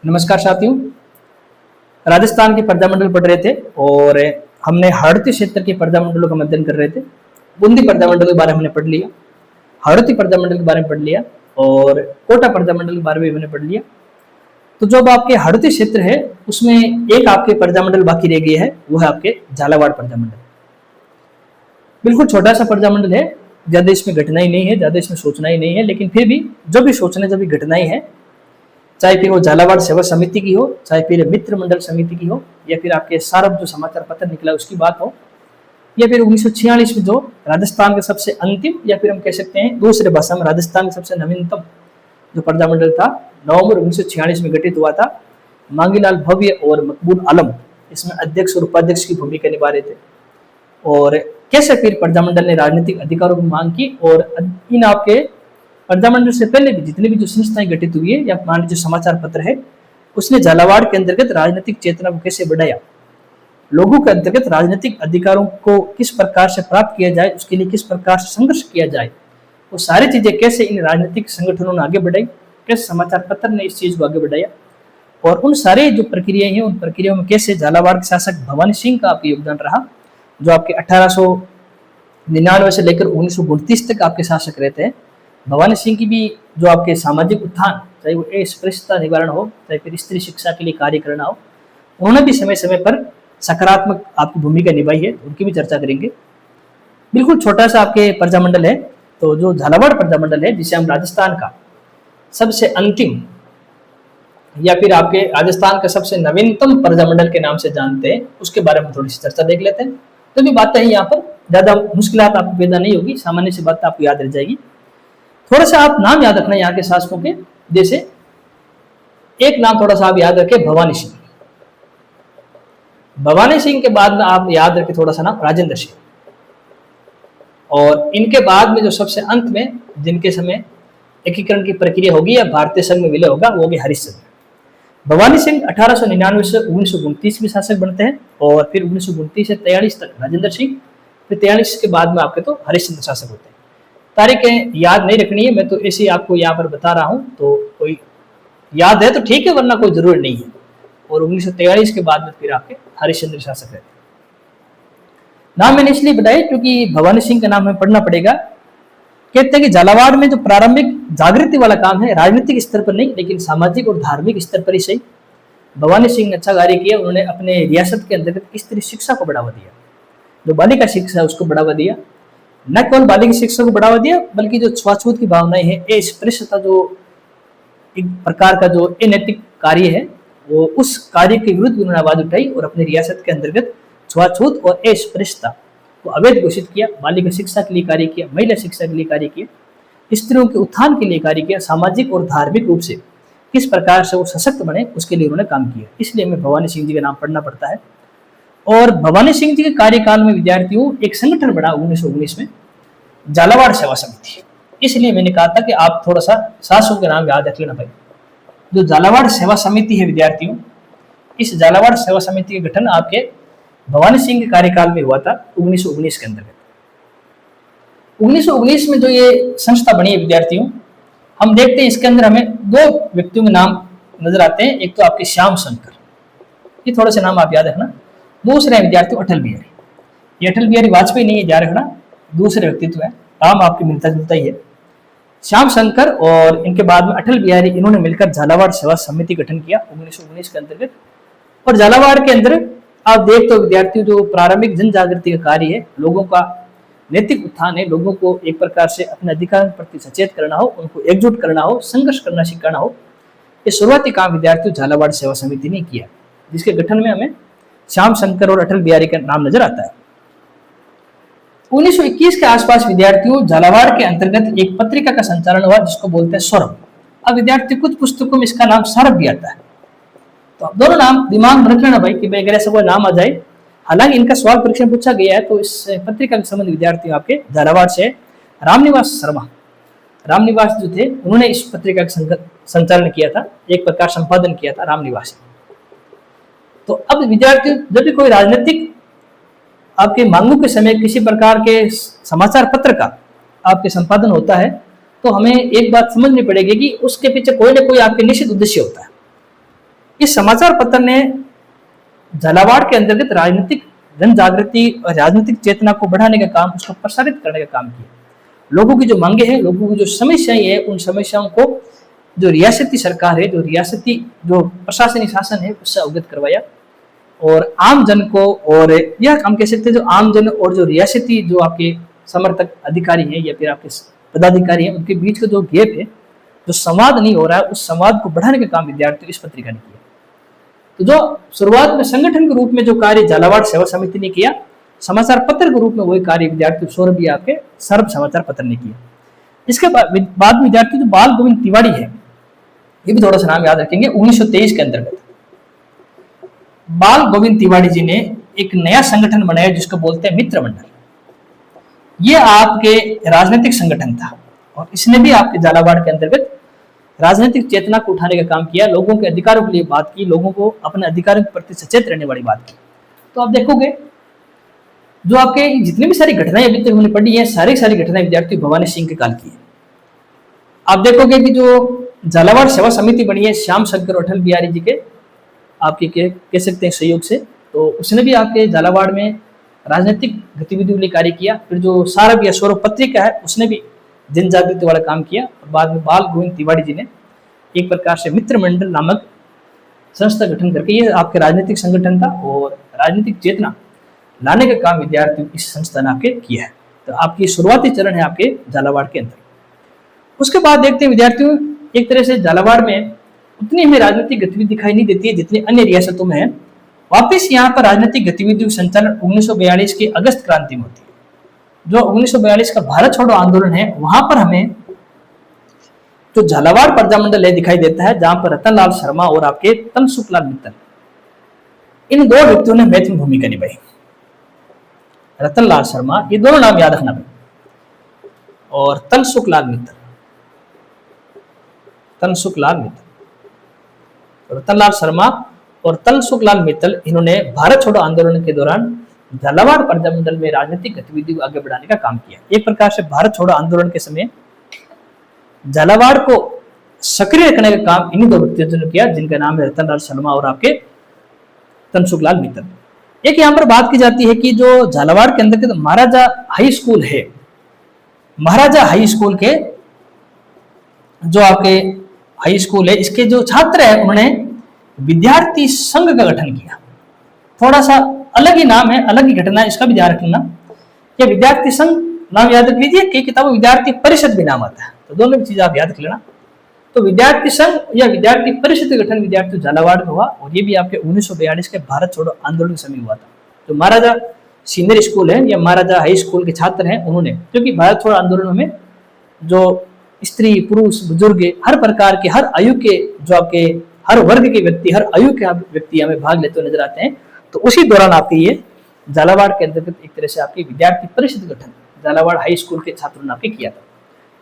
नमस्कार साथियों। राजस्थान के पर्दा मंडल पढ़ रहे थे और हमने हाड़ौती क्षेत्र के पर्दा मंडलों का अध्ययन कर रहे थे। बूंदी पर्दा मंडल के बारे में हमने पढ़ लिया, हाड़ौती पर्दा मंडल के बारे में पढ़ लिया और कोटा पर्दा मंडल के बारे में हमने पढ़ लिया। तो जो अब आपके हाड़ौती क्षेत्र है उसमें एक आपके पर्दा मंडल बाकी रह गया है, वो है आपके झालावाड़ पर्दा मंडल। बिल्कुल छोटा सा पर्दा मंडल है, ज्यादा इसमें घटनाएं नहीं है, ज्यादा इसमें सोचना ही नहीं है, लेकिन फिर भी जो भी सोचना जो भी घटनाएं है, चाहे फिर वो झालावाड़ सेवा समिति की हो, चाहे फिर मित्र मंडल समिति की हो, या फिर आपके सारब जो समाचार पत्र निकला उसकी बात हो, या फिर 1946 में जो राजस्थान का सबसे अंतिम या फिर हम कह सकते हैं दूसरे भाषा में राजस्थान का सबसे नवीनतम जो पर्दा मंडल था, नवंबर 1946 में गठित हुआ था। मांगीलाल भव्य और मकबूल आलम इसमें अध्यक्ष और उपाध्यक्ष की भूमिका निभा रहे थे। और कैसे फिर पर्दा मंडल ने राजनीतिक अधिकारों की मांग की और इन आपके पर्दा मंडल से पहले भी जितनी भी जो संस्थाएं गठित हुई है या मान लीजिए समाचार पत्र है, उसने झालावाड़ के अंतर्गत राजनीतिक चेतना को कैसे बढ़ाया, लोगों के अंतर्गत राजनीतिक अधिकारों को किस प्रकार से प्राप्त किया जाए, उसके लिए किस प्रकार से संघर्ष किया जाए, वो सारी चीजें कैसे इन राजनीतिक संगठनों ने आगे बढ़ाई, कैसे समाचार पत्र ने इस चीज को आगे बढ़ाया, और उन सारे जो प्रक्रियाएं हैं उन प्रक्रियाओं में कैसे झालावाड़ के शासक भवानी सिंह का आपका योगदान रहा, जो आपके 1899 से लेकर 1929 तक आपके शासक रहते हैं। भवानी सिंह की भी जो आपके सामाजिक उत्थान, चाहे वो अस्पृश्यता निवारण हो, चाहे फिर स्त्री शिक्षा के लिए कार्य करना हो, उन्होंने भी समय समय पर सकारात्मक आपकी भूमिका निभाई है, उनकी भी चर्चा करेंगे। बिल्कुल छोटा सा आपके पर्दा मंडल है, तो जो झालावाड़ पर्दा मंडल है जिसे हम राजस्थान का सबसे अंतिम या फिर आपके राजस्थान का सबसे नवीनतम पर्दा मंडल के नाम से जानते हैं, उसके बारे में थोड़ी सी चर्चा देख लेते हैं। तो भी बातें हैं यहाँ पर, ज्यादा मुश्किलात आपको पैदा नहीं होगी, सामान्य सी बात आपको याद रह जाएगी। थोड़ा सा आप नाम याद रखना यहाँ के शासकों के, जैसे एक नाम थोड़ा सा आप याद रखें, भवानी सिंह। भवानी सिंह के बाद में आप याद रखें थोड़ा सा नाम राजेंद्र सिंह, और इनके बाद में जो सबसे अंत में जिनके समय एकीकरण की प्रक्रिया होगी या भारतीय संघ में विलय होगा, वो होगी हरिश्चंद्र। भवानी सिंह 1899 से 1929 में शासक बनते हैं और फिर 1929 से 43 तक राजेंद्र सिंह, फिर 43 के बाद में आपके तो हरिश्चंद्र शासक होते हैं। तारीखें याद नहीं रखनी है, मैं तो ऐसे आपको यहाँ पर बता रहा हूँ, तो कोई याद है तो ठीक है, वरना कोई जरूरी नहीं है। और 1943 के बाद में फिर आपके हरिश्चंद्र शासक रहते। नाम मैंने इसलिए बताया क्योंकि भवानी सिंह का नाम हमें पढ़ना पड़ेगा। कहते हैं कि झालावाड़ में जो प्रारंभिक जागृति वाला काम है, राजनीतिक स्तर पर नहीं लेकिन सामाजिक और धार्मिक स्तर पर ही सही, भवानी सिंह ने अच्छा कार्य किया। उन्होंने अपने रियासत के अंतर्गत स्त्री शिक्षा को बढ़ावा दिया, जो बालिका शिक्षा है उसको बढ़ावा दिया। न केवल बालिका शिक्षा को बढ़ावा दिया, बल्कि जो छुआछूत की भावनाएं हैं, अस्पृश्यता जो एक प्रकार का जो अनैतिक कार्य है, वो उस कार्य के विरुद्ध उन्होंने आवाज उठाई और अपनी रियासत के अंतर्गत छुआछूत और अस्पृश्यता को अवैध घोषित किया। बालिका शिक्षा के लिए कार्य किया, महिला शिक्षा के लिए कार्य किया, स्त्रियों के उत्थान के लिए कार्य किया, सामाजिक और धार्मिक रूप से किस प्रकार से वो सशक्त बने उसके लिए उन्होंने काम किया। इसलिए हमें भवानी सिंह जी का नाम पढ़ना पड़ता है। और भवानी सिंह जी के कार्यकाल में विद्यार्थियों एक संगठन बना 1919 में, झालावाड़ सेवा समिति। इसलिए मैंने कहा था कि आप थोड़ा सा शासकों के नाम याद रख लेना भाई। जो झालावाड़ सेवा समिति है विद्यार्थियों, इस झालावाड़ सेवा समिति का गठन आपके भवानी सिंह के कार्यकाल में हुआ था 1919 के अंतर्गत। 1919 में जो ये संस्था बनी है विद्यार्थियों, हम देखते हैं इसके अंदर हमें दो व्यक्तियों के नाम नजर आते हैं। एक तो आपके श्याम शंकर, ये थोड़े से नाम आप याद रखना। दूसरे है विद्यार्थियों अटल बिहारी। ये अटल बिहारी वाजपेयी नहीं है, याद रखना, दूसरे व्यक्तित्व है, काम आपके मिलता जुलता ही है। श्याम शंकर और इनके बाद में अटल बिहारी, इन्होंने मिलकर झालावाड़ सेवा समिति गठन किया 1919 के अंतर्गत। और झालावाड़ के अंदर आप देखते हो विद्यार्थियों, जो प्रारंभिक जन जागृति का कार्य है, लोगों का नैतिक उत्थान है, लोगों को एक प्रकार से अपने अधिकार के प्रति सचेत करना हो, उनको एकजुट करना हो, संघर्ष करना सिखाना हो, ये शुरुआती काम विद्यार्थियों झालावाड़ सेवा समिति ने किया, जिसके गठन में हमें श्याम शंकर और अटल बिहारी का नाम नजर आता है। 1921 के आसपास विद्यार्थियों झालावाड़ के अंतर्गत एक पत्रिका का संचालन हुआ जिसको बोलते हैं सौरभ। अब विद्यार्थी कुछ पुस्तकों में इसका नाम सौरभ भी आता है, तो आप दोनों नाम दिमाग में रख लेना भाई कि भाई अगर ऐसा कोई नाम आ जाए। हालांकि इनका सवाल परीक्षा में पूछा गया है, तो इस पत्रिका के संबंध विद्यार्थियों आपके झालावाड़ से रामनिवास शर्मा, रामनिवास जो थे, उन्होंने इस पत्रिका का संचालन किया था, एक प्रकार संपादन किया था रामनिवास। तो अब विद्यार्थी जब भी कोई राजनीतिक आपके मांगों के समय किसी प्रकार के समाचार पत्र का आपके संपादन होता है, तो हमें एक बात समझनी पड़ेगी कि उसके पीछे कोई ना कोई आपके निश्चित उद्देश्य होता है। इस समाचार पत्र ने झालावाड़ के अंतर्गत राजनीतिक जन जागृति और राजनीतिक चेतना को बढ़ाने का काम, उसको प्रसारित करने का काम किया। लोगों की जो मांगे हैं, लोगों की जो समस्याएं हैं, उन समस्याओं को जो रियासती सरकार है, जो रियासती जो प्रशासनिक शासन है, उससे अवगत करवाया और आम जन को, और यह हम कह सकते हैं जो आम जन और जो रियासती जो आपके समर्थक अधिकारी हैं या फिर आपके पदाधिकारी हैं, उनके बीच का जो गैप है, जो संवाद नहीं हो रहा है, उस संवाद को बढ़ाने का काम विद्यार्थियों इस पत्रिका ने किया। तो जो शुरुआत में संगठन के रूप में जो कार्य झालावाड़ सेवा समिति ने किया, समाचार पत्र के रूप में वही कार्य विद्यार्थी सौरभ आपके सर्व समाचार पत्र ने किया। इसके बाद विद्यार्थी जो बाल गोविंद तिवारी है, ये भी थोड़ा सा नाम याद रखेंगे। 1923 के अंतर्गत बाल गोविंद तिवारी जी ने एक नया संगठन बनाया जिसको बोलते हैं मित्र मंडल। ये आपके राजनीतिक संगठन था और इसने भी आपके झालावाड़ के अंतर्गत राजनीतिक चेतना को उठाने का काम किया, लोगों के अधिकारों के लिए बात की, लोगों को अपने अधिकारों के प्रति सचेत रहने वाली बात की। तो आप देखोगे जो आपके जितनी भी सारी घटनाएं अभी तक हमने पढ़ी है, सारी घटनाएं विद्यार्थी भवानी सिंह के काल की है। आप देखोगे कि जो झालावाड़ सेवा समिति बनी है श्याम शंकर अटल बिहारी जी के आपके कह सकते हैं सहयोग से, तो उसने भी आपके झालावाड़ में राजनीतिक गतिविधियों के लिए कार्य किया। फिर जो सारब या सौरभ पत्रिका है, उसने भी जन जागृति वाला काम किया और बाद में बाल गोविंद तिवारी जी ने एक प्रकार से मित्र मंडल नामक संस्था गठन करके, ये आपके राजनीतिक संगठन था और राजनीतिक चेतना लाने का काम विद्यार्थियों इस संस्था ने आपके किया है। तो आपकी शुरुआती चरण है आपके झालावाड़ के अंदर। उसके बाद देखते हैं विद्यार्थियों, एक तरह से झालावाड़ में उतनी हमें राजनीतिक गतिविधि दिखाई नहीं देती है जितनी अन्य रियासतों में है। वापिस यहाँ पर राजनीतिक गतिविधियों का संचालन 1942 की अगस्त क्रांति में होती है। जो 1942 का भारत छोड़ो आंदोलन है, वहां पर हमें जो झालावाड़ प्रजामंडल है दिखाई देता है, जहां पर रतन लाल शर्मा और आपके तनसुखलाल मित्तल, इन दो व्यक्तियों ने महत्वपूर्ण भूमिका निभाई। रतन लाल शर्मा, ये दोनों नाम याद रखना, और तनसुखलाल मित्तल, रतनलाल शर्मा और तनसुखलाल मित्तल, इन्होंने भारत छोड़ो आंदोलन के दौरान झालावाड़ प्रजामंडल में राजनीतिक गतिविधि को आगे बढ़ाने का काम किया। एक प्रकार से भारत छोड़ो आंदोलन के समय झालावाड़ को सक्रिय रखने का काम इन्हीं दो व्यक्तियों ने किया, जिनका नाम है रतनलाल शर्मा और आपके तनसुखलाल मित्तल। एक यहाँ पर बात की जाती है कि जो झालावाड़ के अंदर के महाराजा हाई स्कूल है, महाराजा हाई स्कूल के जो आपके हाई स्कूल है, इसके जो छात्र है उन्होंने विद्यार्थी संघ का गठन किया। थोड़ा सा अलग ही नाम है, अलग ही घटना है, इसका भी ध्यान रखना। ये विद्यार्थी संघ नाम याद रख लीजिए, कई किताबों विद्यार्थी परिषद भी नाम आता है, तो दोनों भी चीज आप याद रख लेना। तो विद्यार्थी संघ या विद्यार्थी परिषद का गठन विद्यार्थी झालावाड़ में हुआ और ये भी आपके 1942 के भारत छोड़ो आंदोलन के समय हुआ था। तो महाराजा सीनियर स्कूल है या महाराजा हाई स्कूल के छात्र हैं, उन्होंने, क्योंकि भारत छोड़ो आंदोलन में जो स्त्री पुरुष बुजुर्ग हर प्रकार के, हर आयु के, जो आपके हर वर्ग के व्यक्ति, हर आयु के व्यक्ति हमें भाग लेते हुए नजर आते हैं। तो उसी दौरान आपके ये झालावाड़ के अंतर्गत एक तरह से आपकी विद्यार्थी परिषद गठन झालावाड़ हाई स्कूल के छात्रों ने आपके किया था।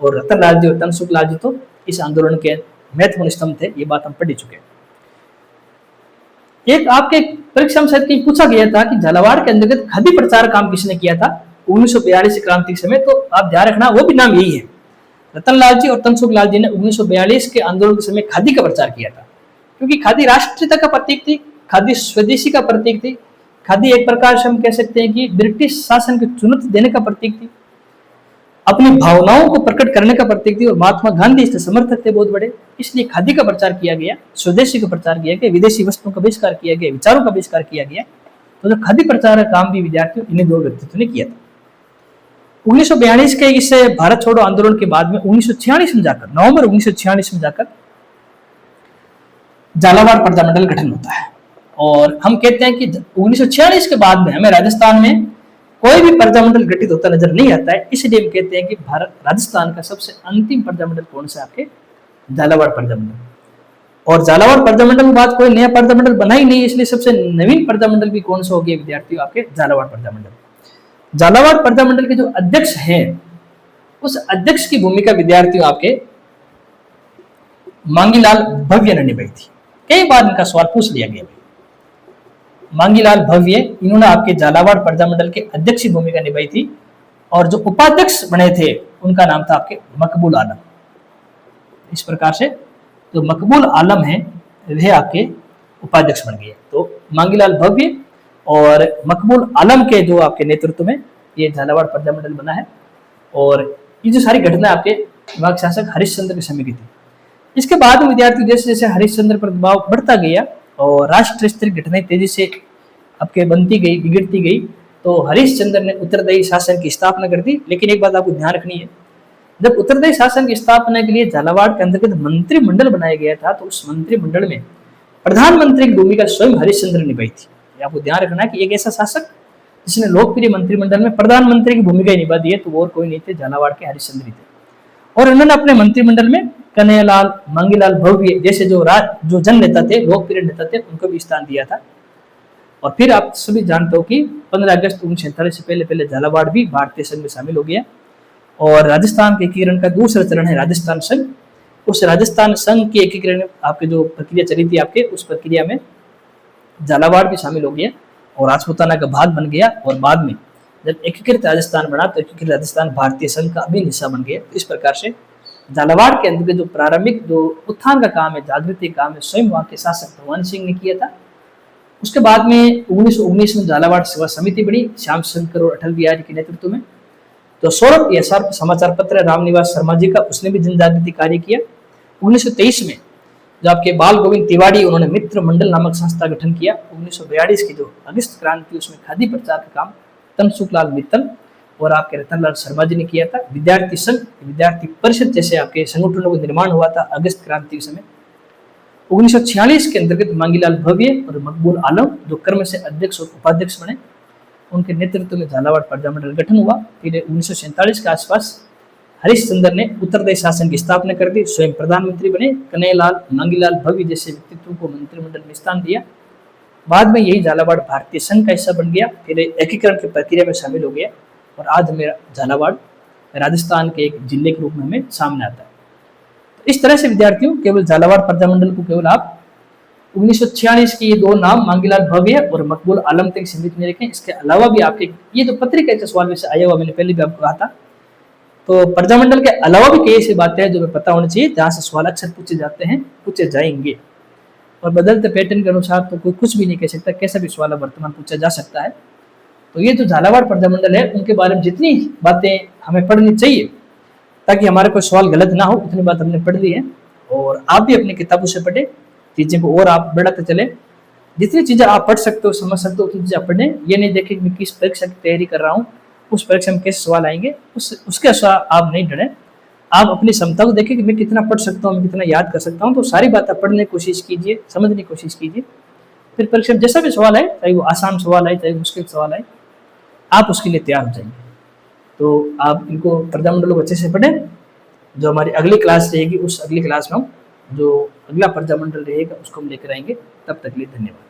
और रतन लाल जी और तनसुखलाल जी तो इस आंदोलन के महत्वपूर्ण स्तंभ थे, ये बात हम पढ़ चुके हैं। एक आपके परीक्षा में शायद कहीं पूछा गया था कि झालावाड़ के अंतर्गत खादी प्रचार काम किसने किया था 1942 क्रांति के समय, तो आप ध्यान रखना वो भी नाम यही है। रतनलाल जी और तनसुखलाल जी ने 1942 के आंदोलन के समय खादी का प्रचार किया था, क्योंकि खादी राष्ट्रीयता का प्रतीक थी, खादी स्वदेशी का प्रतीक थी, खादी एक प्रकार से हम कह सकते हैं कि ब्रिटिश शासन को चुनौती देने का प्रतीक थी, अपनी भावनाओं को प्रकट करने का प्रतीक थी, और महात्मा गांधी इसके समर्थक थे बहुत बड़े। इसलिए खादी का प्रचार किया गया, स्वदेशी का प्रचार किया गया, विदेशी वस्तुओं का बहिष्कार किया गया, विचारों का बहिष्कार किया गया। तो जो खादी प्रचार का काम भी विद्यार्थियों इन्हीं दो व्यक्तित्व ने किया था। 1942 के इस भारत छोड़ो आंदोलन के बाद में 1946 में जाकर, नवंबर 1946 में जाकर झालावाड़ प्रजामंडल गठन होता है। और हम कहते हैं कि 1946 के बाद में हमें राजस्थान में कोई भी प्रजामंडल गठित होता नजर नहीं आता है, इसलिए हम कहते हैं कि भारत राजस्थान का सबसे अंतिम प्रजामंडल कौन सा, आपके झालावाड़ प्रजामंडल। और झालावाड़ प्रजामंडल के बाद कोई नया प्रजामंडल बना ही नहीं, इसलिए सबसे नवीन प्रजामंडल भी कौन सा हो गया विद्यार्थियों, आपके झालावाड़ प्रजामंडल। झालावाड़ प्रजामंडल के जो अध्यक्ष हैं, उस अध्यक्ष की भूमिका विद्यार्थियों आपके मांगीलाल भव्य ने निभाई थी। कई बार इनका सवाल पूछ लिया गया। मांगीलाल भव्य, इन्होंने आपके झालावाड़ प्रजामंडल के अध्यक्ष की भूमिका निभाई थी, और जो उपाध्यक्ष बने थे उनका नाम था आपके मकबूल आलम। इस प्रकार से जो मकबूल आलम है वह आपके उपाध्यक्ष बन गए। तो मांगीलाल भव्य और मकबूल आलम के जो आपके नेतृत्व में ये झालावाड़ प्रजामंडल बना है। और ये जो सारी घटना आपके वहाँ के शासक हरिश्चंद्र के समय की थी। इसके बाद विद्यार्थी जैसे जैसे हरिश्चंद्र पर दबाव बढ़ता गया और राष्ट्र स्तरीय घटनाएं तेजी से आपके बनती गई, बिगड़ती गई, तो हरिश्चंद्र ने उत्तरदायी शासन की स्थापना कर दी। लेकिन एक बात आपको ध्यान रखनी है, जब उत्तरदायी शासन की स्थापना के लिए झालावाड़ के अंतर्गत मंत्रिमंडल बनाया गया था, तो उस मंत्रिमंडल में प्रधानमंत्री की भूमिका स्वयं हरिश्चंद्र ने निभाई थी। आपको ध्यान रखना है कि एक ऐसा शासक जिसने लोकप्रिय मंत्रिमंडल में प्रधानमंत्री की भूमिका निभा दी है, तो और कोई नहीं थे, झालावाड़ के हरिश्चंद्र ही थे। और उन्होंने अपने मंत्रिमंडल में कन्हैयालाल, मांगीलाल भव्य जैसे जो जन नेता थे, लोकप्रिय नेता थे, उनको भी स्थान दिया था। और फिर आप सभी जानते हो कि 15 अगस्त 1947 से पहले झालावाड़ भी भारतीय संघ में शामिल हो गया। और राजस्थान के एकीकरण का दूसरा चरण है राजस्थान संघ। उस राजस्थान संघ के एकीकरण आपके जो प्रक्रिया चली थी आपके, उस प्रक्रिया में झालावाड़ भी शामिल हो गया और राजपूताना का भाग बन गया। और बाद में जब एकीकृत राजस्थान बना, तो एकीकृत राजस्थान भारतीय संघ का अभिन्न हिस्सा बन गया। इस प्रकार से झालावाड़ के अंदर जो प्रारंभिक जो उत्थान का काम है, जागृति का काम है, स्वयं वहाँ के शासक भगवान सिंह ने किया था। उसके बाद में 1919 में झालावाड़ सेवा समिति बनी श्याम शंकर और अटल बिहारी के नेतृत्व में। तो सौरभ एसआर समाचार पत्र रामनिवास शर्मा जी का, उसने भी जन जागृति कार्य किया। 1923 में जो आपके बाल गोविंद तिवारी, उन्होंने मित्र मंडल नामक संस्था गठन किया। 1942 की जो अगस्त क्रांति, उसमें खादी प्रचार का काम तनसुखलाल मित्तल और आपके रतनलाल शर्मा जी ने किया था। विद्यार्थी संघ, विद्यार्थी परिषद जैसे आपके संगठनों का निर्माण हुआ था अगस्त क्रांति के समय। 1946 के अंतर्गत मांगीलाल भव्य और मकबूल आलम जो क्रम से अध्यक्ष और उपाध्यक्ष बने, उनके नेतृत्व में झालावाड़ प्रजामंडल गठन हुआ। फिर 1947 के आसपास हरिश्चंद्र ने उत्तरदायी शासन की स्थापना कर दी, स्वयं प्रधानमंत्री बने। कन्हैयालाल, मांगीलाल भव्य जैसे व्यक्तित्वों को मंत्रिमंडल में स्थान दिया। बाद में यही झालावाड़ भारतीय संघ का हिस्सा बन गया, फिर एकीकरण की प्रक्रिया में शामिल हो गया और आज मेरा झालावाड़ राजस्थान के एक जिले के रूप में हमें सामने आता है। तो इस तरह से विद्यार्थियों, केवल झालावाड़ प्रजामंडल को केवल आप 1946 के ये दो नाम मांगीलाल भव्य और मकबूल आलम तक सीमित नहीं रखें। इसके अलावा भी आपके ये जो पत्रिका के सवाल में से आया हुआ, मैंने पहले भी आपको कहा था, तो प्रजामंडल के अलावा भी कई ऐसी बातें हैं जो हमें पता होनी चाहिए, जहाँ से सवाल अक्सर पूछे जाते हैं, पूछे जाएंगे। और बदलते पैटर्न के अनुसार तो कोई कुछ भी नहीं कह सकता, कैसा भी सवाल वर्तमान पूछा जा सकता है। तो ये जो झालावाड़ प्रजामंडल है, उनके बारे में जितनी बातें हमें पढ़नी चाहिए ताकि हमारा कोई सवाल गलत ना हो, उतनी बात हमने पढ़ ली है। और आप भी अपनी किताबों से पढ़े, चीजें को और आप बढ़ाते चले। जितनी चीजें आप पढ़ सकते हो, समझ सकते हो, उतनी चीजें आप पढ़ें। ये नहीं देखें कि मैं किस परीक्षा की तैयारी कर रहा हूँ, उस परीक्षा में कैसे सवाल आएंगे, उसके अनुसार आप नहीं डरें। आप अपनी क्षमता को देखें कि मैं कितना पढ़ सकता हूँ, मैं कितना याद कर सकता हूँ। तो सारी बातें पढ़ने की कोशिश कीजिए, समझने की कोशिश कीजिए। फिर परीक्षा में जैसा भी सवाल आए, चाहे वो आसान सवाल आए, चाहे मुश्किल सवाल आए, आप उसके लिए तैयार हो जाएंगे। तो आप इनको प्रजामंडलों को अच्छे से पढ़ें। जो हमारी अगली क्लास रहेगी, उस अगली क्लास में हम जो अगला प्रजामंडल रहेगा उसको हम लेकर आएंगे। तब तक के लिए धन्यवाद।